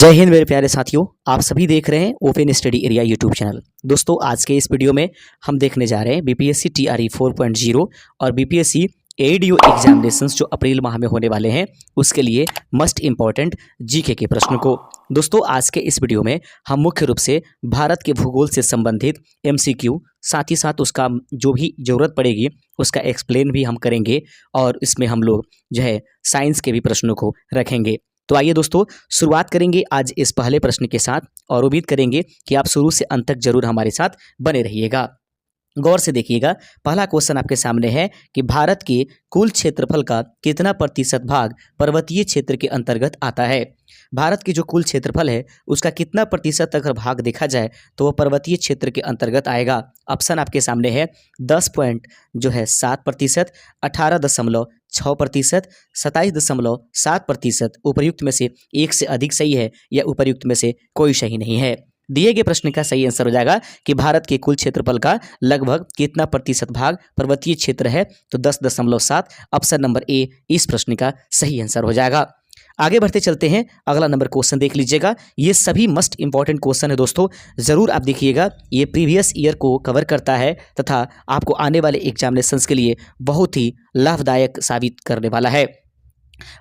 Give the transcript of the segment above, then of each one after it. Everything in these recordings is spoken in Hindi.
जय हिंद मेरे प्यारे साथियों, आप सभी देख रहे हैं open study area YouTube channel. दोस्तों, आज के इस वीडियो में हम देखने जा रहे हैं बीपीएससी टीआरई 4.0 और बीपीएससी एडीओ एग्जामिनेशंस जो अप्रैल माह में होने वाले हैं उसके लिए मस्ट इंपॉर्टेंट जीके के प्रश्न को। दोस्तों, आज के इस वीडियो में हम मुख्य रूप से भारत के भूगोल से संबंधित एमसीक्यू, साथ ही साथ उसका जो भी ज़रूरत पड़ेगी उसका एक्सप्लेन भी हम करेंगे और इसमें हम लोग जो है साइंस के भी प्रश्नों को रखेंगे। तो आइए दोस्तों, शुरुआत करेंगे आज इस पहले प्रश्न के साथ और उम्मीद करेंगे कि आप शुरू से अंत तक जरूर हमारे साथ बने रहिएगा। गौर से देखिएगा, पहला क्वेश्चन आपके सामने है कि भारत के कुल क्षेत्रफल का कितना प्रतिशत भाग पर्वतीय क्षेत्र के अंतर्गत आता है। भारत की जो कुल क्षेत्रफल है उसका कितना प्रतिशत अगर भाग देखा जाए तो वह पर्वतीय क्षेत्र के अंतर्गत आएगा। ऑप्शन आपके सामने है 10.7%, 18.6%, 27.7%। उपर्युक्त में से एक से अधिक सही है या उपर्युक्त में से कोई सही नहीं है। दिए गए प्रश्न का सही आंसर हो जाएगा कि भारत के कुल क्षेत्रफल का लगभग कितना प्रतिशत भाग पर्वतीय क्षेत्र है, तो 10.7। ऑप्शन नंबर ए इस प्रश्न का सही आंसर हो जाएगा। आगे बढ़ते चलते हैं, अगला नंबर क्वेश्चन देख लीजिएगा। ये सभी मस्ट इंपॉर्टेंट क्वेश्चन है दोस्तों, जरूर आप देखिएगा। ये प्रीवियस ईयर को कवर करता है तथा आपको आने वाले एग्जामिनेशंस के लिए बहुत ही लाभदायक साबित करने वाला है।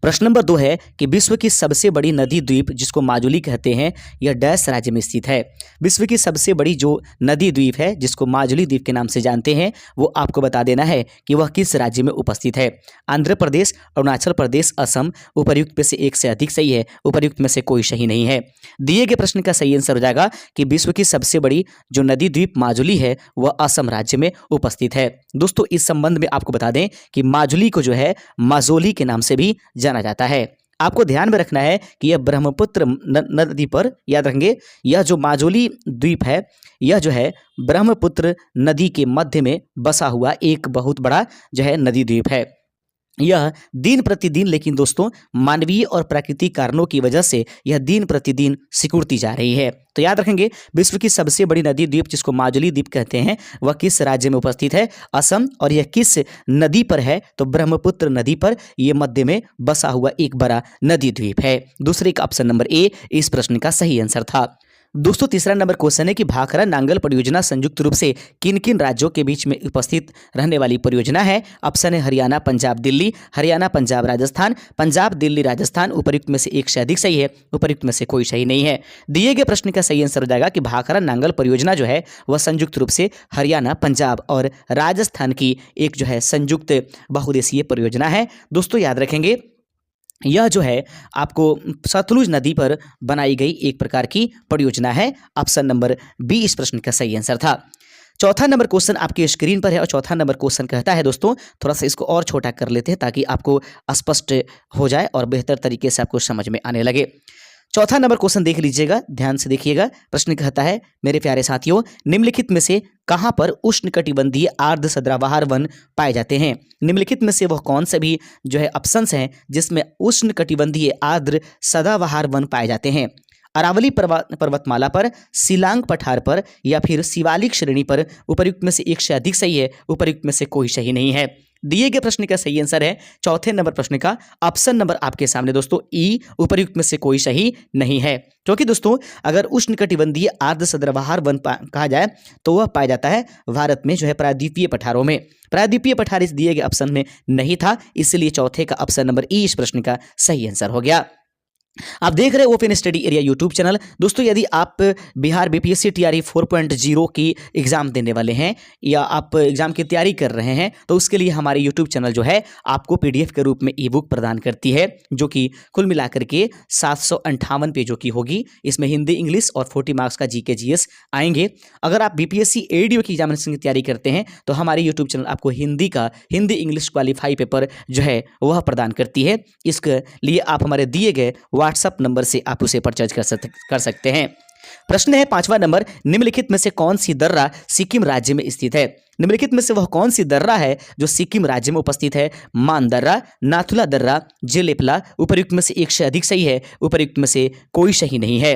प्रश्न नंबर 2 है कि विश्व की सबसे बड़ी नदी द्वीप जिसको माजुली कहते हैं यह डैश राज्य में स्थित है। विश्व की सबसे बड़ी जो नदी द्वीप है जिसको माजुली द्वीप के नाम से जानते हैं वो आपको बता देना है कि वह किस राज्य में उपस्थित है। आंध्र प्रदेश, अरुणाचल प्रदेश, असम। उपर्युक्त में से एक से अधिक सही है, उपर्युक्त में से कोई सही नहीं है। दिए गए प्रश्न का सही आंसर हो जाएगा कि विश्व की सबसे बड़ी जो नदी द्वीप माजुली है वह असम राज्य में उपस्थित है। दोस्तों, इस संबंध में आपको बता दें कि माजुली को जो है माजोली के नाम से भी जाना जाता है। आपको ध्यान में रखना है कि यह ब्रह्मपुत्र नदी पर, याद रखेंगे, यह जो माजुली द्वीप है यह जो है ब्रह्मपुत्र नदी के मध्य में बसा हुआ एक बहुत बड़ा जो है नदी द्वीप है। यह दिन प्रतिदिन, लेकिन दोस्तों, मानवीय और प्राकृतिक कारणों की वजह से यह दिन प्रतिदिन सिकुड़ती जा रही है। तो याद रखेंगे, विश्व की सबसे बड़ी नदी द्वीप जिसको माजुली द्वीप कहते हैं वह किस राज्य में उपस्थित है, असम। और यह किस नदी पर है, तो ब्रह्मपुत्र नदी पर यह मध्य में बसा हुआ एक बड़ा नदी द्वीप है। दूसरे का ऑप्शन नंबर ए इस प्रश्न का सही आंसर था। दोस्तों, तीसरा नंबर क्वेश्चन है कि भाखड़ा नांगल परियोजना संयुक्त रूप से किन किन राज्यों के बीच में उपस्थित रहने वाली परियोजना है। ऑप्शन है हरियाणा, पंजाब, दिल्ली। हरियाणा, पंजाब, राजस्थान। पंजाब, दिल्ली, राजस्थान। उपर्युक्त में से एक से अधिक सही है, उपर्युक्त में से कोई सही नहीं है। दिए गए प्रश्न का सही आंसर हो जाएगा कि भाखड़ा नांगल परियोजना जो है वह संयुक्त रूप से हरियाणा, पंजाब और राजस्थान की एक जो है संयुक्त बहुउद्देशीय परियोजना है। दोस्तों, याद रखेंगे, यह जो है आपको सतलुज नदी पर बनाई गई एक प्रकार की परियोजना है। ऑप्शन नंबर बी इस प्रश्न का सही आंसर था। चौथा नंबर क्वेश्चन आपके स्क्रीन पर है और चौथा नंबर क्वेश्चन कहता है, दोस्तों थोड़ा सा इसको और छोटा कर लेते हैं ताकि आपको स्पष्ट हो जाए और बेहतर तरीके से आपको समझ में आने लगे। चौथा नंबर क्वेश्चन देख लीजिएगा, ध्यान से देखिएगा। प्रश्न कहता है, मेरे प्यारे साथियों, निम्नलिखित में से कहां पर उष्णकटिबंधीय आर्द्र सदाबहार वन पाए जाते हैं। निम्नलिखित में से वह कौन से भी जो है ऑप्शंस हैं जिसमें उष्णकटिबंधीय आर्द्र सदाबहार वन पाए जाते हैं। अरावली पर्वतमाला पर, सिलांग पठार पर या फिर शिवालिक श्रेणी पर। उपर्युक्त में से एक से अधिक सही है, उपर्युक्त में से कोई सही नहीं है। दिए गए प्रश्न का सही आंसर है चौथे नंबर प्रश्न का ऑप्शन नंबर आपके सामने दोस्तों ई। उपर्युक्त में से कोई सही नहीं है, क्योंकि दोस्तों अगर उष्णकटिबंधीय आर्द्र सदाबहार वन कहा जाए तो वह पाया जाता है भारत में जो है प्रायद्वीपीय पठारों में। प्रायद्वीपीय पठार इस दिए गए ऑप्शन में नहीं था, इसलिए चौथे का ऑप्शन नंबर ई इस प्रश्न का सही आंसर हो गया। आप देख रहे हैं open study area YouTube channel. दोस्तों, यदि आप बिहार बीपीएससी टीआरई 4.0 की एग्जाम देने वाले हैं या आप एग्जाम की तैयारी कर रहे हैं तो उसके लिए हमारे यूट्यूब चैनल जो है आपको पीडीएफ के रूप में ई बुक प्रदान करती है, जो कि कुल मिलाकर के 758 पेजों की होगी। इसमें हिंदी, इंग्लिश और 40 मार्क्स का जीके जीएस आएंगे। अगर आप बीपीएससी एडीओ की एग्जामिनेशन की तैयारी करते हैं तो हमारे यूट्यूब चैनल आपको हिंदी इंग्लिश क्वालिफाई पेपर जो है वह प्रदान करती है। इसके लिए आप हमारे दिए गए व्हाट्सएप नंबर से आप उसे परचेज कर सकते हैं। प्रश्न है पांचवा नंबर, निम्नलिखित में से कौन सी दर्रा सिक्किम राज्य में स्थित है। निम्नलिखित में से वह कौन सी दर्रा है जो सिक्किम राज्य में उपस्थित है। मान दर्रा, नाथुला दर्रा, जेलेपला। उपर्युक्त में से एक से अधिक सही है, उपर्युक्त में से कोई सही नहीं है।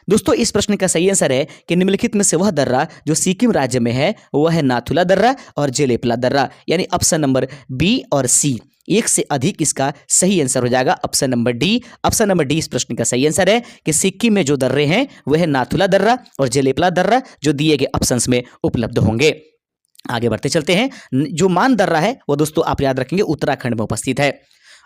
दोस्तों, इस प्रश्न का सही आंसर है कि निम्नलिखित में से वह दर्रा जो सिक्किम राज्य में है वह है नाथुला दर्रा और जेलेपला दर्रा, यानी ऑप्शन नंबर बी और सी। एक से अधिक इसका सही आंसर हो जाएगा option number D. Option number D इस प्रश्न का सही आंसर है कि सिक्किम में जो दर्रे हैं वह है नाथुला दर्रा और जेलेपला दर्रा, जो दिए गए ऑप्शंस में उपलब्ध होंगे। आगे बढ़ते चलते हैं। जो मान दर्रा है वो दोस्तों आप याद रखेंगे उत्तराखंड में उपस्थित है।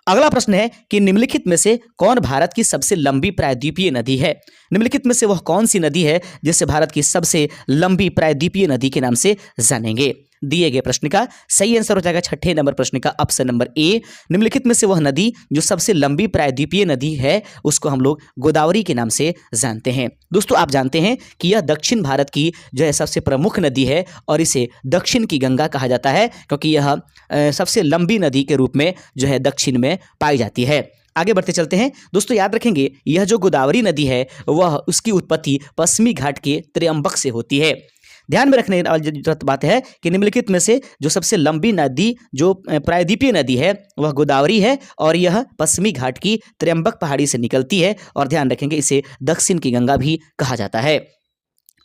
अगला प्रश्न है कि निम्नलिखित में से कौन भारत की सबसे लंबी प्रायद्वीपीय नदी है। निम्नलिखित में से वह कौन सी नदी है जिसे भारत की सबसे लंबी प्रायद्वीपीय नदी के नाम से जानेंगे। दिए गए प्रश्न का सही आंसर हो जाएगा छठे नंबर प्रश्न का ऑप्शन नंबर ए। निम्नलिखित में से वह नदी जो सबसे लंबी प्रायद्वीपीय नदी है उसको हम लोग गोदावरी के नाम से जानते हैं। दोस्तों आप जानते हैं कि यह दक्षिण भारत की जो है सबसे प्रमुख नदी है और इसे दक्षिण की गंगा कहा जाता है, क्योंकि यह सबसे लंबी नदी के रूप में जो है दक्षिण में पाई जाती है। आगे बढ़ते चलते हैं। दोस्तों याद रखेंगे यह जो गोदावरी नदी है वह उसकी उत्पत्ति पश्चिमी घाट के त्र्यंबक से होती है। ध्यान में रखने वाली बात है कि निम्नलिखित में से जो सबसे लंबी नदी जो प्रायद्वीपीय नदी है वह गोदावरी है और यह पश्चिमी घाट की त्र्यंबक पहाड़ी से निकलती है और ध्यान रखेंगे इसे दक्षिण की गंगा भी कहा जाता है।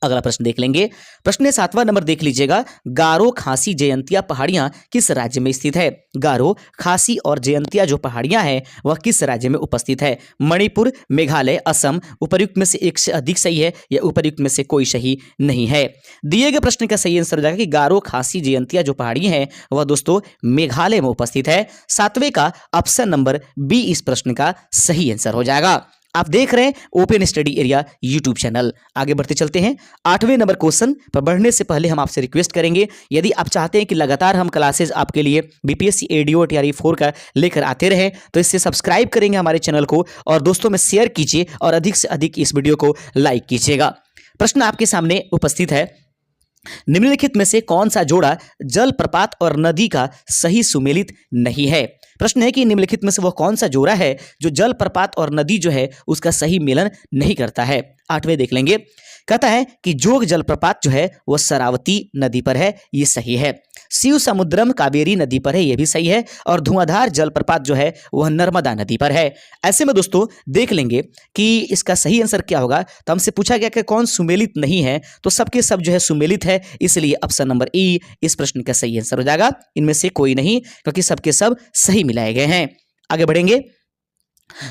अगला प्रश्न देख लेंगे। प्रश्न 7वां नंबर देख लीजिएगा। गारो, खासी, जयंतिया पहाड़ियां किस राज्य में स्थित है। गारो, खासी और जयंतिया जो पहाड़ियां हैं वह किस राज्य में उपस्थित है। मणिपुर, मेघालय, असम। उपर्युक्त में से एक से अधिक सही है या उपर्युक्त में से कोई सही नहीं है। दिए गए प्रश्न का सही आंसर हो जाएगा कि गारो, खासी, जयंतिया जो पहाड़ी हैं वह दोस्तों मेघालय में उपस्थित है। 7वें का ऑप्शन नंबर बी इस प्रश्न का सही आंसर हो जाएगा। आप देख रहे हैं open study area YouTube channel. आगे बढ़ते चलते हैं। 8वें नंबर क्वेश्चन पर बढ़ने से पहले हम आपसे रिक्वेस्ट करेंगे, यदि आप चाहते हैं कि लगातार हम क्लासेस आपके लिए बीपीएससी एडीओ तैयारी 4 का लेकर आते रहे तो इससे सब्सक्राइब करेंगे हमारे चैनल को और दोस्तों में शेयर कीजिए और अधिक से अधिक इस वीडियो को लाइक कीजिएगा। प्रश्न आपके सामने उपस्थित है। निम्नलिखित में से कौन सा जोड़ा जलप्रपात और नदी का सही सुमेलित नहीं है। प्रश्न है कि निम्नलिखित में से वह कौन सा जोड़ा है जो जलप्रपात और नदी जो है उसका सही मेलन नहीं करता है। 8वें देख लेंगे। कहता है कि जोग जलप्रपात जो है वह शरावती नदी पर है, ये सही है। शिव समुद्रम कावेरी नदी पर है, यह भी सही है। और धुआंधार जलप्रपात जो है वह नर्मदा नदी पर है। ऐसे में दोस्तों देख लेंगे कि इसका सही आंसर क्या होगा। तो हमसे पूछा गया कि कौन सुमेलित नहीं है, तो सबके सब जो है सुमेलित है, इसलिए ऑप्शन नंबर ई इस प्रश्न का सही आंसर हो जाएगा। इनमें से कोई नहीं, क्योंकि सबके सब सही मिलाए गए हैं। आगे बढ़ेंगे।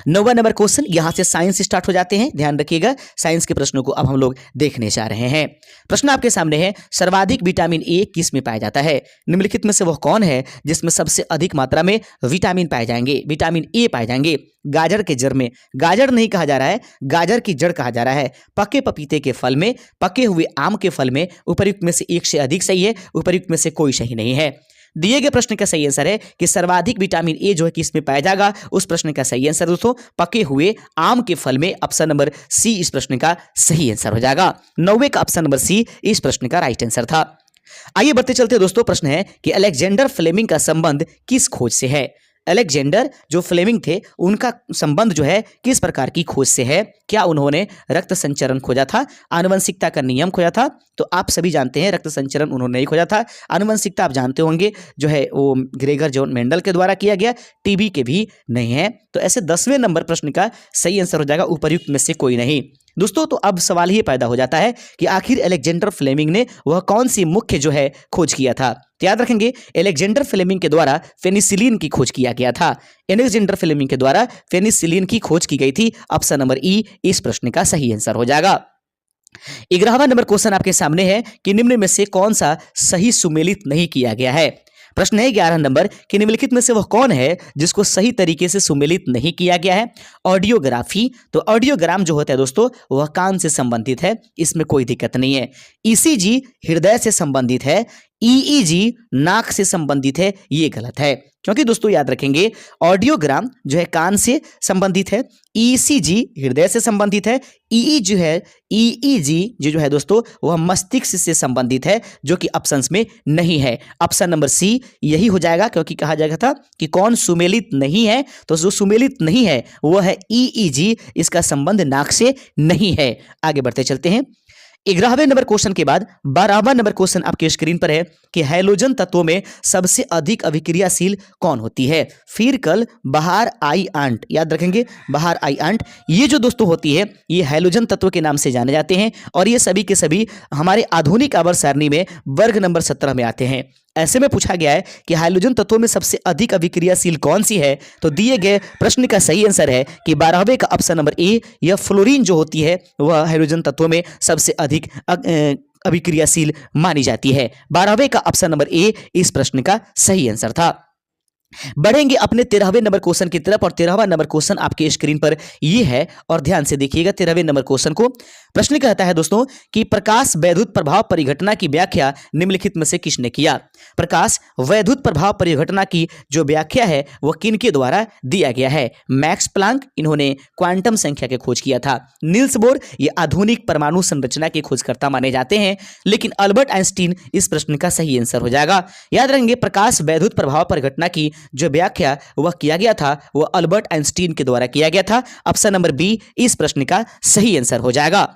9वां नंबर क्वेश्चन, यहां से साइंस स्टार्ट हो जाते हैं। ध्यान रखिएगा साइंस के प्रश्नों को अब हम लोग देखने जा रहे हैं। प्रश्न आपके सामने है, सर्वाधिक विटामिन ए किस में पाया जाता है। निम्नलिखित में से वह कौन है जिसमें सबसे अधिक मात्रा में विटामिन पाए जाएंगे, विटामिन ए पाए जाएंगे। गाजर के जड़ में, गाजर नहीं कहा जा रहा है, गाजर की जड़ कहा जा रहा है। पके पपीते के फल में, पके हुए आम के फल में। उपर्युक्त में से एक से अधिक सही है, उपर्युक्त में से कोई सही नहीं है। दिए गए प्रश्न का सही आंसर है कि सर्वाधिक विटामिन ए जो है किस में पाया जाएगा। उस प्रश्न का सही आंसर दोस्तों पके हुए आम के फल में। ऑप्शन नंबर सी इस प्रश्न का सही आंसर हो जाएगा। 9वें का ऑप्शन नंबर सी इस प्रश्न का राइट आंसर था। आइए बढ़ते चलते दोस्तों। प्रश्न है कि अलेक्जेंडर फ्लेमिंग का संबंध किस खोज से है। अलेक्जेंडर जो फ्लेमिंग थे उनका संबंध जो है किस प्रकार की खोज से है। क्या उन्होंने रक्त संचरण खोजा था, आनुवंशिकता का नियम खोजा था। तो आप सभी जानते हैं रक्त संचरण उन्होंने नहीं खोजा था। आनुवंशिकता आप जानते होंगे जो है वो ग्रेगर जॉन मेंडल के द्वारा किया गया, टीबी के भी नहीं है। तो ऐसे 10वें नंबर प्रश्न का सही आंसर हो जाएगा उपर्युक्त में से कोई नहीं। दोस्तों तो अब सवाल ये पैदा हो जाता है कि आखिर अलेक्जेंडर फ्लेमिंग ने वह कौन सी मुख्य जो है खोज किया था। तो याद रखेंगे अलेक्जेंडर फ्लेमिंग के द्वारा पेनिसिलिन की खोज किया गया था। अलेक्जेंडर फ्लेमिंग के द्वारा पेनिसिलिन की खोज की गई थी। ऑप्शन नंबर ई इस प्रश्न का सही आंसर हो जाएगा। 11वां नंबर क्वेश्चन आपके सामने है कि निम्न में से कौन सा सही सुमेलित नहीं किया गया है। प्रश्न है 11 नंबर कि निम्नलिखित में से वह कौन है जिसको सही तरीके से सुमेलित नहीं किया गया है। ऑडियोग्राफी, तो ऑडियोग्राम जो होता है दोस्तों वह कान से संबंधित है, इसमें कोई दिक्कत नहीं है। ईसीजी हृदय से संबंधित है, ईईजी नाक से संबंधित है, ये गलत है। क्योंकि दोस्तों याद रखेंगे ऑडियोग्राम जो है कान से संबंधित है, ईसीजी हृदय से संबंधित है, ईईजी जो है दोस्तों वह मस्तिष्क से संबंधित है, जो कि ऑप्शंस में नहीं है। ऑप्शन नंबर सी यही हो जाएगा, क्योंकि कहा जाएगा था कि कौन सुमेलित नहीं है, तो जो सुमेलित नहीं है वह है ईईजी, इसका संबंध नाक से नहीं है। आगे बढ़ते चलते हैं। 11वें नंबर क्वेश्चन के बाद 12वां नंबर क्वेश्चन आपके स्क्रीन पर है कि हैलोजन तत्वों में सबसे अधिक अभिक्रियाशील कौन होती है? फिर कल बाहर आई आंट, याद रखेंगे बाहर आई आंट, ये जो दोस्तों होती है ये हैलोजन तत्व के नाम से जाने जाते हैं और ये सभी के सभी हमारे आधुनिक आवर्त सारणी में वर्ग नंबर 17 में आते हैं। ऐसे में पूछा गया है कि हाइड्रोजन तत्वों में सबसे अधिक अभिक्रियाशील कौन सी है, तो दिए गए प्रश्न का सही आंसर है कि 12वें का ऑप्शन नंबर ए, यह फ्लोरीन जो होती है वह हाइड्रोजन तत्वों में सबसे अधिक अभिक्रियाशील मानी जाती है। 12वें का ऑप्शन नंबर ए इस प्रश्न का सही आंसर था। बढ़ेंगे अपने 13वें नंबर क्वेश्चन की तरफ और 13वां नंबर क्वेश्चन आपके स्क्रीन पर ये है और ध्यान से देखिएगा 13वें नंबर क्वेश्चन को। प्रश्न कहता है दोस्तों कि प्रकाश वैद्युत प्रभाव परिघटना की व्याख्या निम्नलिखित में से किसने किया? प्रकाश वैद्युत प्रभाव परिघटना की जो व्याख्या है वह किनके द्वारा दिया गया है? मैक्स प्लांक, इन्होंने क्वांटम संख्या की खोज किया था। नील्स बोर, ये आधुनिक परमाणु संरचना के खोजकर्ता माने जाते हैं, लेकिन अल्बर्ट आइंस्टीन इस प्रश्न का सही आंसर हो जाएगा। याद रखेंगे प्रकाश वैद्युत प्रभाव परिघटना की जो व्याख्या वह किया गया था वह अल्बर्ट आइंस्टीन के द्वारा किया गया था। ऑप्शन नंबर बी इस प्रश्न का सही आंसर हो जाएगा।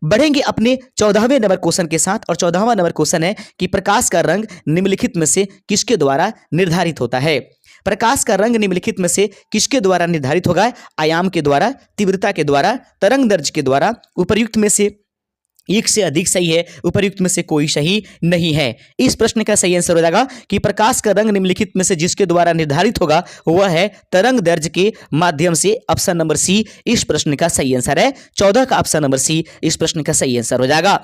बढ़ेंगे अपने 14वें नंबर क्वेश्चन के साथ और 14वां नंबर क्वेश्चन है कि प्रकाश का रंग निम्नलिखित में से किसके द्वारा निर्धारित होता है? प्रकाश का रंग निम्नलिखित में से किसके द्वारा निर्धारित होगा? आयाम के द्वारा, तीव्रता के द्वारा, तरंग दैर्ध्य के द्वारा, उपर्युक्त में से एक से अधिक सही है, उपर्युक्त में से कोई सही नहीं है। इस प्रश्न का सही आंसर हो जाएगा कि प्रकाश का रंग निम्नलिखित में से जिसके द्वारा निर्धारित होगा वह है तरंग दैर्ध्य के माध्यम से। ऑप्शन नंबर सी इस प्रश्न का सही आंसर है। 14 का ऑप्शन नंबर सी इस प्रश्न का सही आंसर हो जाएगा।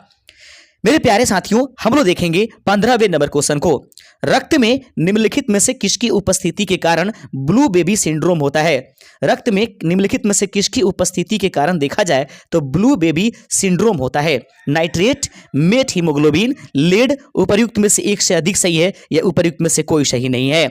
मेरे प्यारे साथियों, हम लोग देखेंगे 15वें नंबर क्वेश्चन को। रक्त में निम्नलिखित में से किसकी उपस्थिति के कारण ब्लू बेबी सिंड्रोम होता है? रक्त में निम्नलिखित में से किसकी उपस्थिति के कारण देखा जाए तो ब्लू बेबी सिंड्रोम होता है? नाइट्रेट, मेट हीमोग्लोबिन, लेड, उपर्युक्त में से एक से अधिक सही है या उपर्युक्त में से कोई सही नहीं है?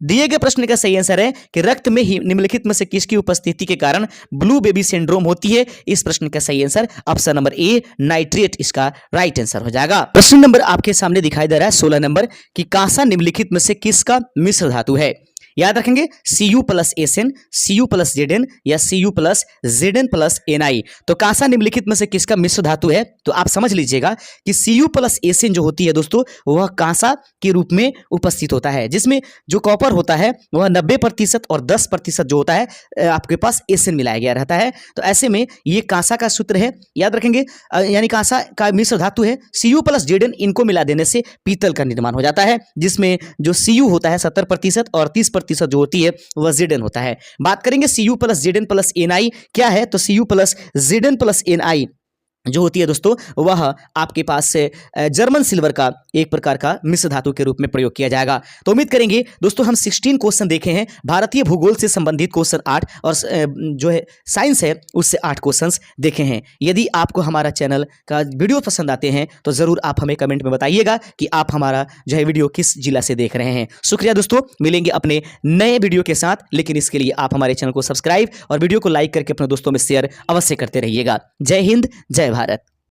दिए गए प्रश्न का सही आंसर है कि रक्त में निम्नलिखित में से किसकी उपस्थिति के कारण ब्लू बेबी सिंड्रोम होती है। इस प्रश्न का सही answer option number A nitrate इसका राइट आंसर हो जाएगा। प्रश्न नंबर आपके सामने दिखाई दे रहा है 16 नंबर कि कांसा निम्नलिखित में से किसका मिश्र धातु है? याद रखेंगे Cu plus S N, Cu plus Zn या Cu plus Zn plus Ni। तो कांसा निम्नलिखित में से किसका मिश्र धातु है? तो आप समझ लीजिएगा कि Cu प्लस एसएन जो होती है दोस्तों वह कांसा के रूप में उपस्थित होता है, जिसमें जो कॉपर होता है वह 90% और 10% जो होता है आपके पास एसएन मिलाया गया रहता है। तो ऐसे में ये कांसा का सूत्र है, याद रखेंगे, यानी कांसा का मिश्र धातु है Cu प्लस Zn, इनको मिला देने से पीतल का निर्माण हो जाता है, जिसमें जो Cu होता है 70% और 30% जो होती है वह Zn होता है। बात करेंगे Cu plus Zn plus Ni क्या है, तो Cu plus Zn plus Ni जो होती है दोस्तों वह आपके पास से जर्मन सिल्वर का एक प्रकार का मिश्र धातु के रूप में प्रयोग किया जाएगा। तो उम्मीद करेंगे दोस्तों हम 16 क्वेश्चन देखे हैं, भारतीय भूगोल से संबंधित क्वेश्चन 8 और जो है साइंस है उससे 8 क्वेश्चंस देखे हैं। यदि आपको हमारा चैनल का वीडियो पसंद आते हैं तो ज़रूर आप हमें कमेंट में बताइएगा कि आप हमारा जो है वीडियो किस जिला से देख रहे हैं। शुक्रिया दोस्तों, मिलेंगे अपने नए वीडियो के साथ, लेकिन इसके लिए आप हमारे चैनल को सब्सक्राइब और वीडियो को लाइक करके अपने दोस्तों में शेयर अवश्य करते रहिएगा। जय हिंद, जय भारत।